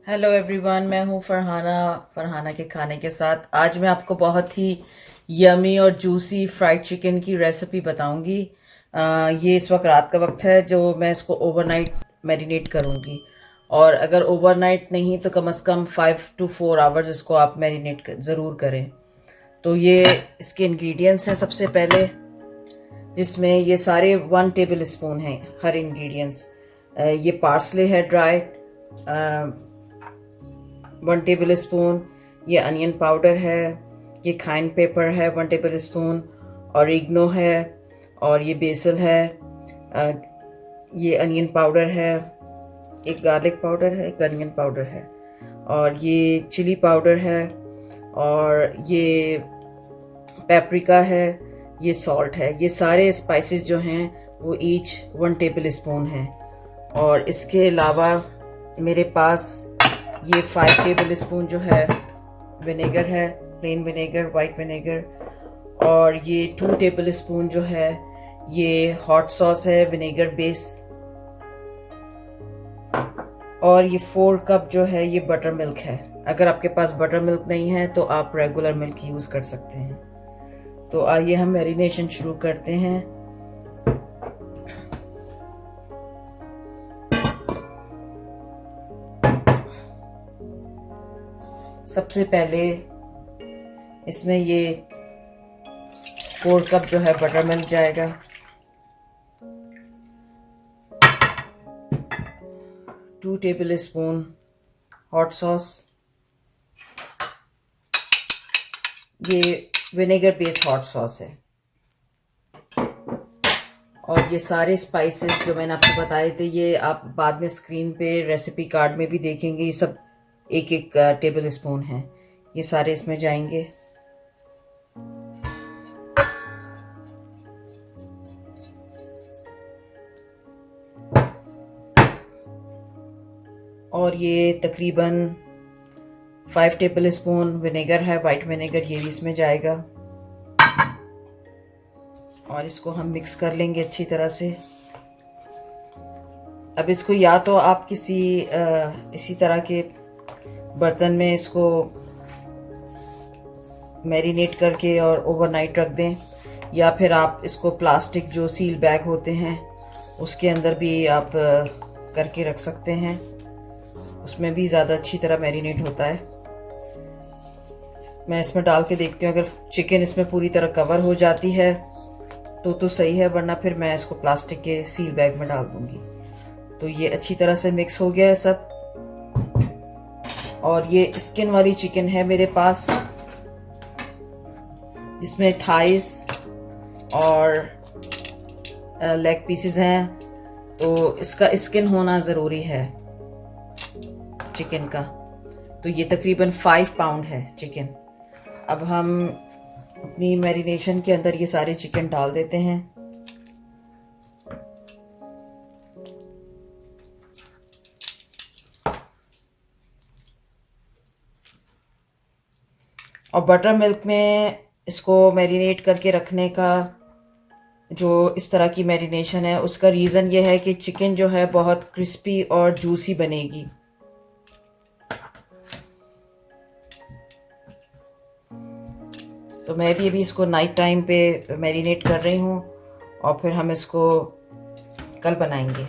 Hello everyone, मैं हूँ फरहाना के खाने के साथ। आज मैं आपको बहुत ही यमी और जूसी फ्राइड चिकन की रेसिपी बताऊंगी। ये इस वक्त रात का वक्त है जो मैं इसको ओवरनाइट मैरिनेट करूंगी। और अगर ओवरनाइट नहीं तो कम से कम 5 to 4 आवर्स इसको आप मैरिनेट ज़रूर करें। तो ये इसके इंग्रेडिएंट्स हैं। सबसे पहले इसमें ये सारे 1 टेबल स्पून हैं हर इंग्रेडिएंट्स। ये पार्सले है ड्राई, 1 टेबल स्पून। ये अनियन पाउडर है, ये खाइन पेपर है 1 टेबल स्पून, ऑरिगनो है, और ये बेसल है। ये अनियन पाउडर है, एक गार्लिक पाउडर है, एक अनियन पाउडर है, और ये चिली पाउडर है, और ये पेपरिका है, ये सॉल्ट है। ये सारे स्पाइसेस जो हैं वो ईच 1 टेबल स्पून हैं। और इसके अलावा मेरे पास ये 5 टेबल स्पून जो है विनेगर है, प्लेन विनेगर, वाइट विनेगर। और ये 2 टेबल स्पून जो है ये हॉट सॉस है, विनेगर बेस। और ये 4 कप जो है ये बटर मिल्क है। अगर आपके पास बटर मिल्क नहीं है तो आप रेगुलर मिल्क यूज़ कर सकते हैं। तो आइए हम मैरिनेशन शुरू करते हैं। सबसे पहले इसमें ये 4 कप जो है बटर मिल्क जाएगा। 2 टेबल स्पून हॉट सॉस, ये विनेगर बेस्ड हॉट सॉस है। और ये सारे स्पाइसेस जो मैंने आपको बताए थे ये आप बाद में स्क्रीन पे रेसिपी कार्ड में भी देखेंगे। ये सब एक एक टेबल स्पून है, ये सारे इसमें जाएंगे। और ये तकरीबन 5 टेबल स्पून विनेगर है, वाइट विनेगर, ये भी इसमें जाएगा। और इसको हम मिक्स कर लेंगे अच्छी तरह से। अब इसको या तो आप किसी इसी तरह के बर्तन में इसको मैरिनेट करके और ओवरनाइट रख दें, या फिर आप इसको प्लास्टिक जो सील बैग होते हैं उसके अंदर भी आप करके रख सकते हैं। उसमें भी ज़्यादा अच्छी तरह मैरिनेट होता है। मैं इसमें डाल के देखती हूँ, अगर चिकन इसमें पूरी तरह कवर हो जाती है तो सही है, वरना फिर मैं इसको प्लास्टिक के सील बैग में डाल दूंगी। तो ये अच्छी तरह से मिक्स हो गया है सब। और ये स्किन वाली चिकन है मेरे पास, जिसमें थाइस और लेग पीसेस हैं। तो इसका स्किन होना ज़रूरी है चिकन का। तो ये तकरीबन 5 पाउंड है चिकन। अब हम अपनी मैरिनेशन के अंदर ये सारे चिकन डाल देते हैं। और बटर मिल्क में इसको मैरिनेट करके रखने का जो इस तरह की मैरिनेशन है उसका रीज़न ये है कि चिकन जो है बहुत क्रिस्पी और जूसी बनेगी। तो मैं भी अभी इसको नाइट टाइम पे मैरिनेट कर रही हूँ, और फिर हम इसको कल बनाएंगे।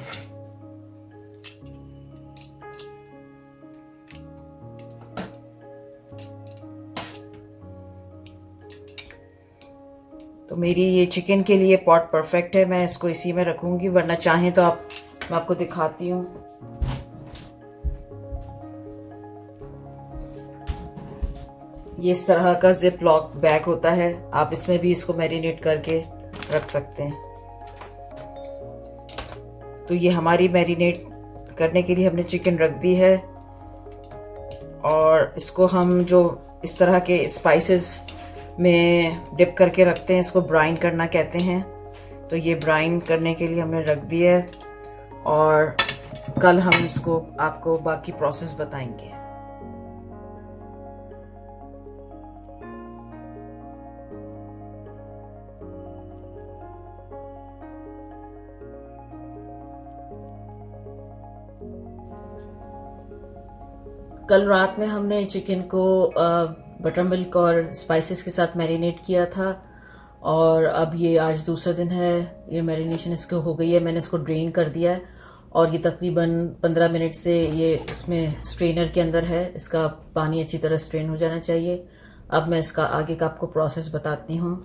तो मेरी ये चिकन के लिए पॉट परफेक्ट है, मैं इसको इसी में रखूँगी। वरना चाहें तो आप, मैं आपको दिखाती हूँ। ये इस तरह का जिप लॉक बैग होता है, आप इसमें भी इसको मैरिनेट करके रख सकते हैं। तो ये हमारी मैरिनेट करने के लिए हमने चिकन रख दी है। और इसको हम जो इस तरह के स्पाइसेस में डिप करके रखते हैं, इसको ब्राइन करना कहते हैं। तो ये ब्राइन करने के लिए हमने रख दिया है, और कल हम इसको आपको बाकी प्रोसेस बताएंगे। कल रात में हमने चिकन को बटर मिल्क और स्पाइसेस के साथ मैरिनेट किया था, और अब ये आज दूसरा दिन है। ये मैरिनेशन इसको हो गई है, मैंने इसको ड्रेन कर दिया है और ये तकरीबन 15 मिनट से ये इसमें स्ट्रेनर के अंदर है। इसका पानी अच्छी तरह स्ट्रेन हो जाना चाहिए। अब मैं इसका आगे का आपको प्रोसेस बताती हूँ।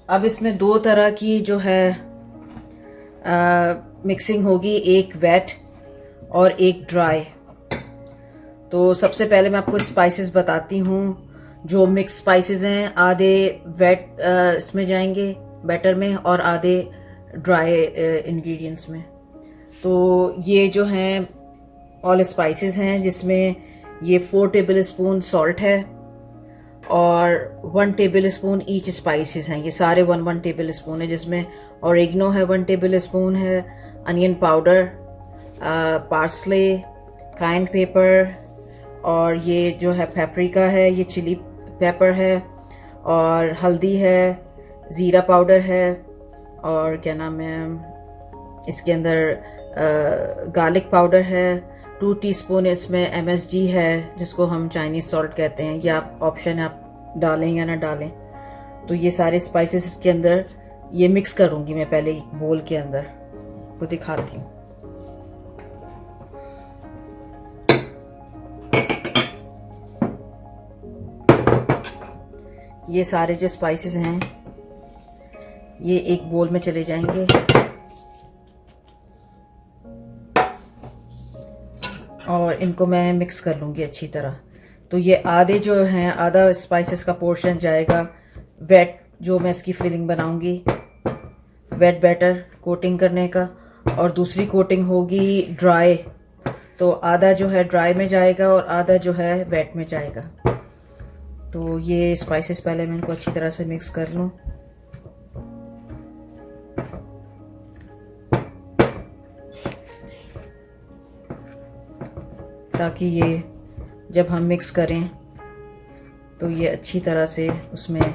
अब इसमें दो तरह की जो है मिक्सिंग होगी, एक वेट और एक ड्राई। तो सबसे पहले मैं आपको स्पाइसेस बताती हूँ। जो मिक्स स्पाइसेस हैं, आधे वेट इसमें जाएंगे बैटर में और आधे ड्राई इंग्रेडिएंट्स में। तो ये जो हैं ऑल स्पाइसेस हैं, जिसमें ये 4 टेबल स्पून सॉल्ट है और 1 टेबल स्पून ईच स्पाइसेस हैं। ये सारे 1 टेबल स्पून है, जिसमें ऑरिगेनो है 1 टेबल स्पून है, onion powder, parsley, cayenne pepper, और ये जो है पेपरिका है, ये चिली पेपर है, और हल्दी है, ज़ीरा पाउडर है, और क्या नाम है इसके अंदर गार्लिक पाउडर है। 2 टीस्पून इसमें MSG है, जिसको हम चाइनीज़ सॉल्ट कहते हैं। ये आप ऑप्शन है, आप डालें या ना डालें। तो ये सारे स्पाइसेस इसके अंदर ये मिक्स करूँगी मैं पहले बोल के अंदर, तो दिखाती हूँ। ये सारे जो स्पाइसेस हैं ये एक बोल में चले जाएंगे, और इनको मैं मिक्स कर लूँगी अच्छी तरह। तो ये आधे जो हैं, आधा स्पाइसेस का पोर्शन जाएगा वेट, जो मैं इसकी फिलिंग बनाऊंगी, वेट बैटर कोटिंग करने का, और दूसरी कोटिंग होगी ड्राई। तो आधा जो है ड्राई में जाएगा और आधा जो है वेट में जाएगा। तो ये स्पाइसेस पहले मैं इनको अच्छी तरह से मिक्स कर लूँ। ताकि ये जब हम मिक्स करें तो ये अच्छी तरह से उसमें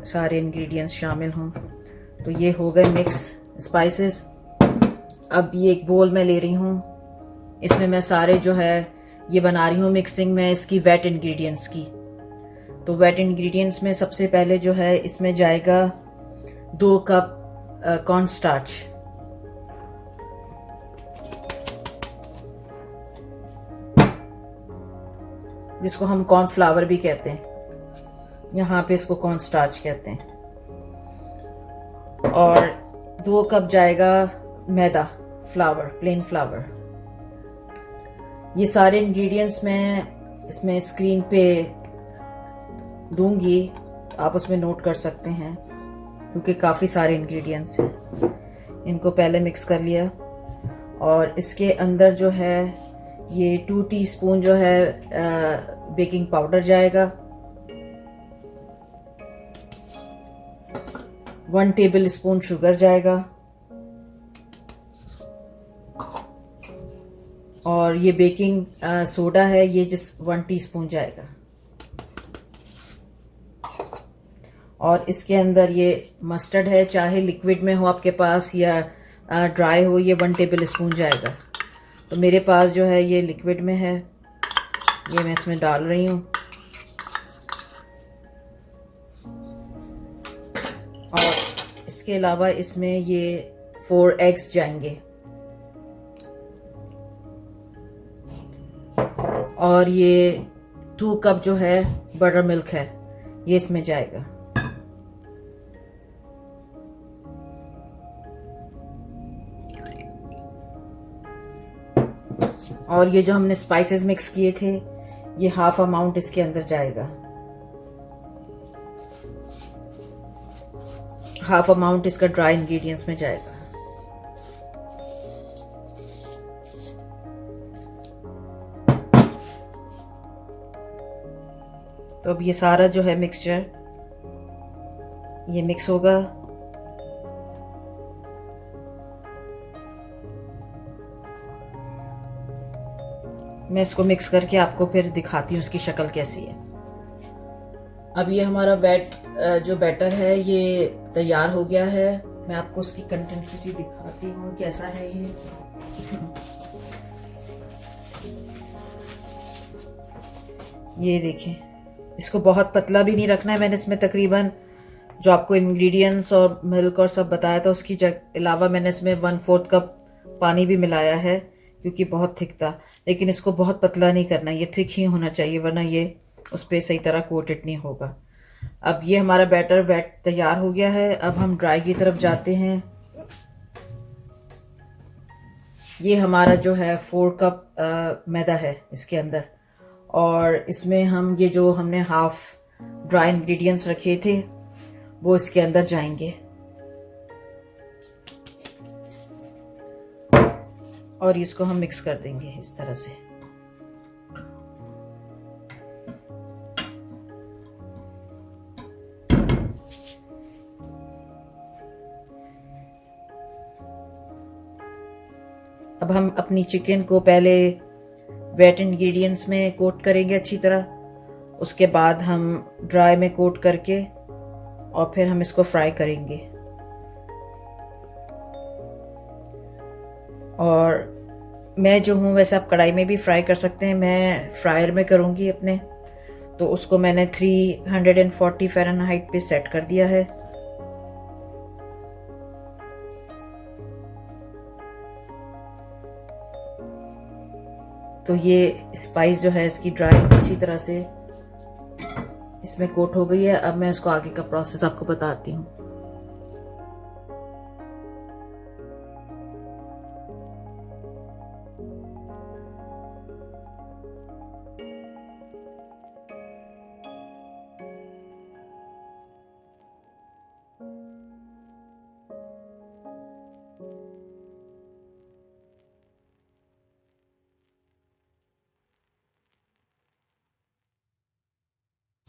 सारे इंग्रेडिएंट्स शामिल हों। तो ये हो गए मिक्स स्पाइसेस। अब ये एक बोल में ले रही हूँ, इसमें मैं सारे जो है ये बना रही हूँ मिक्सिंग में इसकी वेट इंग्रेडिएंट्स की। तो वेट इंग्रेडिएंट्स में सबसे पहले जो है इसमें जाएगा 2 कप कॉर्न स्टार्च, जिसको हम कॉर्नफ्लावर भी कहते हैं, यहाँ पे इसको कॉर्न स्टार्च कहते हैं। और 2 कप जाएगा मैदा, फ्लावर, प्लेन फ्लावर। ये सारे इंग्रेडिएंट्स मैं इसमें स्क्रीन पे दूंगी, आप उसमें नोट कर सकते हैं, क्योंकि काफ़ी सारे इंग्रेडिएंट्स हैं। इनको पहले मिक्स कर लिया, और इसके अंदर जो है ये 2 टीस्पून जो है बेकिंग पाउडर जाएगा, 1 टेबल स्पून शुगर जाएगा, और ये बेकिंग सोडा है, ये 1 टीस्पून जाएगा। और इसके अंदर ये मस्टर्ड है, चाहे लिक्विड में हो आपके पास या ड्राई हो, ये 1 टेबल स्पून जाएगा। तो मेरे पास जो है ये लिक्विड में है, ये मैं इसमें डाल रही हूँ। और इसके अलावा इसमें ये 4 एग्स जाएंगे, और ये 2 कप जो है बटर मिल्क है, ये इसमें जाएगा। और ये जो हमने स्पाइसेस मिक्स किए थे, ये हाफ अमाउंट इसके अंदर जाएगा, हाफ अमाउंट इसका ड्राई इंग्रेडिएंट्स में जाएगा। तो अब ये सारा जो है मिक्सचर ये मिक्स होगा। मैं इसको मिक्स करके आपको फिर दिखाती हूँ इसकी शक्ल कैसी है। अब ये हमारा जो बैटर है ये तैयार हो गया है। मैं आपको उसकी कंसिस्टेंसी दिखाती हूँ कैसा है ये। ये देखें, इसको बहुत पतला भी नहीं रखना है। मैंने इसमें तकरीबन जो आपको इंग्रेडिएंट्स और मिल्क और सब बताया था उसकी अलावा मैंने इसमें 1/4 कप पानी भी मिलाया है क्योंकि बहुत थिक था। लेकिन इसको बहुत पतला नहीं करना, ये थिक ही होना चाहिए वरना ये उस पर सही तरह कोटेड नहीं होगा। अब ये हमारा बैटर तैयार हो गया है। अब हम ड्राई की तरफ जाते हैं। ये हमारा जो है 4 कप मैदा है इसके अंदर, और इसमें हम ये जो हमने हाफ ड्राई इंग्रेडिएंट्स रखे थे वो इसके अंदर जाएंगे और इसको हम मिक्स कर देंगे इस तरह से। अब हम अपनी चिकन को पहले वेट इंग्रेडिएंट्स में कोट करेंगे अच्छी तरह, उसके बाद हम ड्राई में कोट करके और फिर हम इसको फ्राई करेंगे। और मैं जो हूँ वैसे आप कढ़ाई में भी फ्राई कर सकते हैं, मैं फ्रायर में करूँगी अपने, तो उसको मैंने 340 फ़ारेनहाइट पे सेट कर दिया है। तो ये स्पाइस जो है इसकी ड्राई अच्छी तरह से इसमें कोट हो गई है। अब मैं इसको आगे का प्रोसेस आपको बताती हूँ।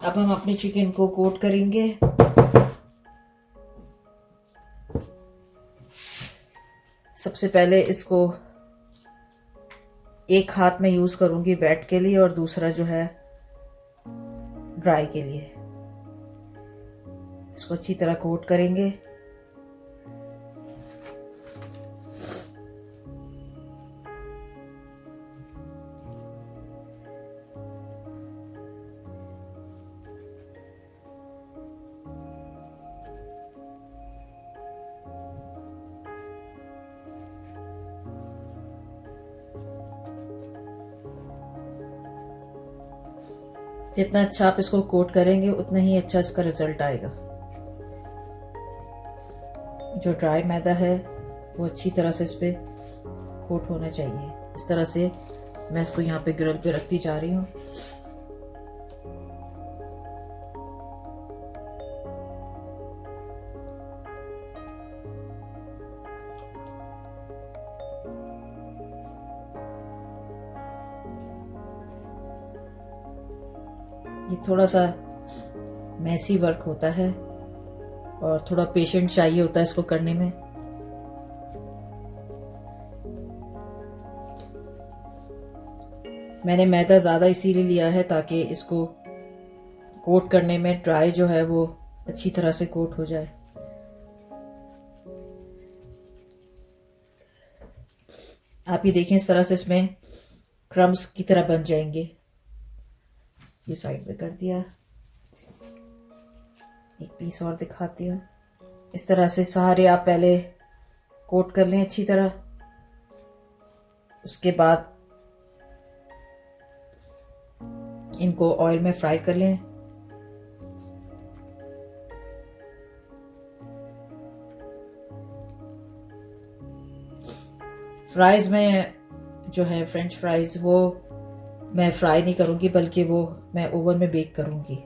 अब हम अपनी चिकन को कोट करेंगे। सबसे पहले इसको एक हाथ में यूज करूंगी वेट के लिए और दूसरा जो है ड्राई के लिए। इसको अच्छी तरह कोट करेंगे। जितना अच्छा आप इसको कोट करेंगे उतना ही अच्छा इसका रिजल्ट आएगा। जो ड्राई मैदा है वो अच्छी तरह से इस पे कोट होना चाहिए। इस तरह से मैं इसको यहाँ पे ग्रिल पे रखती जा रही हूँ। ये थोड़ा सा मैसी वर्क होता है और थोड़ा पेशेंट चाहिए होता है इसको करने में। मैंने मैदा ज़्यादा इसीलिए लिया है ताकि इसको कोट करने में ड्राई जो है वो अच्छी तरह से कोट हो जाए। आप ये देखें इस तरह से इसमें क्रम्स की तरह बन जाएंगे। ये साइड में कर दिया। एक पीस और दिखाती हूँ। इस तरह से सारे आप पहले कोट कर लें अच्छी तरह, उसके बाद इनको ऑयल में फ्राई कर लें। फ्राइज में जो है फ्रेंच फ्राइज वो मैं फ्राई नहीं करूंगी बल्कि वो मैं ओवन में बेक करूंगी,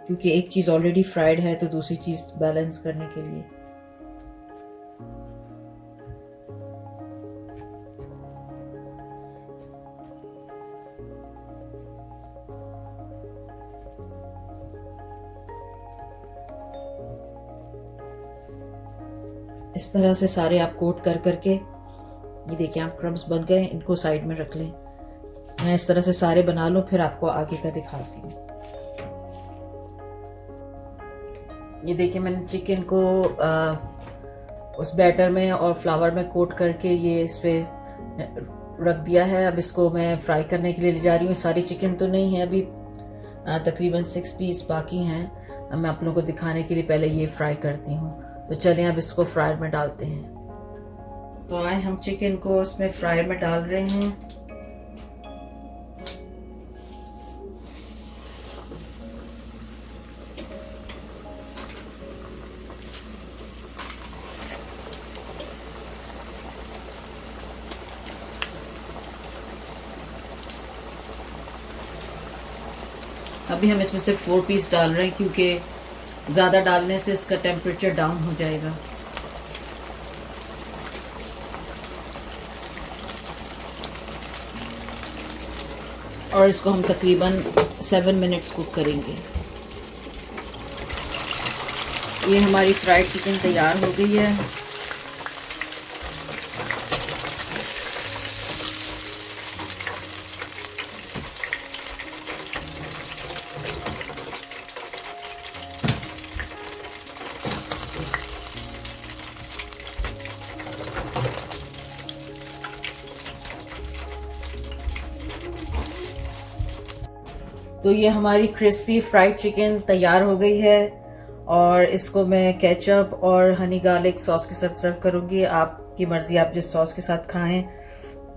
क्योंकि एक चीज़ ऑलरेडी फ्राइड है तो दूसरी चीज़ बैलेंस करने के लिए। इस तरह से सारे आप कोट कर करके, ये देखिए आप क्रम्स बन गए, इनको साइड में रख लें। मैं इस तरह से सारे बना लूँ फिर आपको आगे का दिखाती हूँ। ये देखिए मैंने चिकन को उस बैटर में और फ्लावर में कोट करके ये इस पे रख दिया है। अब इसको मैं फ्राई करने के लिए ले जा रही हूँ। सारी चिकन तो नहीं है अभी, तकरीबन 6 पीस बाकी हैं। अब मैं आप लोगों को दिखाने के लिए पहले ये फ्राई करती हूँ। तो चलें अब इसको फ्रायर में डालते हैं। तो आए हम चिकन को इसमें फ्रायर में डाल रहे हैं। अभी हम इसमें से 4 पीस डाल रहे हैं क्योंकि ज़्यादा डालने से इसका टेम्परेचर डाउन हो जाएगा। और इसको हम तकरीबन 7 मिनट्स कुक करेंगे। ये हमारी फ्राइड चिकन तैयार हो गई है। तो ये हमारी क्रिस्पी फ्राइड चिकन तैयार हो गई है और इसको मैं केचप और हनी गार्लिक सॉस के साथ सर्व करूंगी। आपकी मर्जी, आप जिस सॉस के साथ खाएं।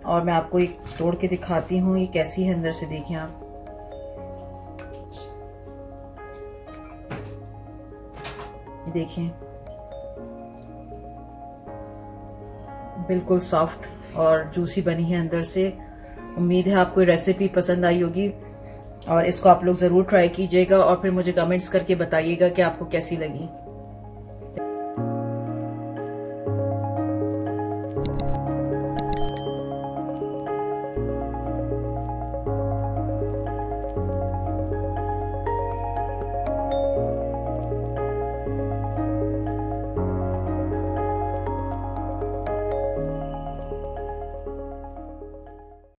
और मैं आपको एक तोड़ के दिखाती हूँ ये कैसी है अंदर से, देखिए आप। ये देखिए बिल्कुल सॉफ्ट और जूसी बनी है अंदर से। उम्मीद है आपको रेसिपी पसंद आई होगी और इसको आप लोग ज़रूर ट्राई कीजिएगा और फिर मुझे कमेंट्स करके बताइएगा कि आपको कैसी लगी।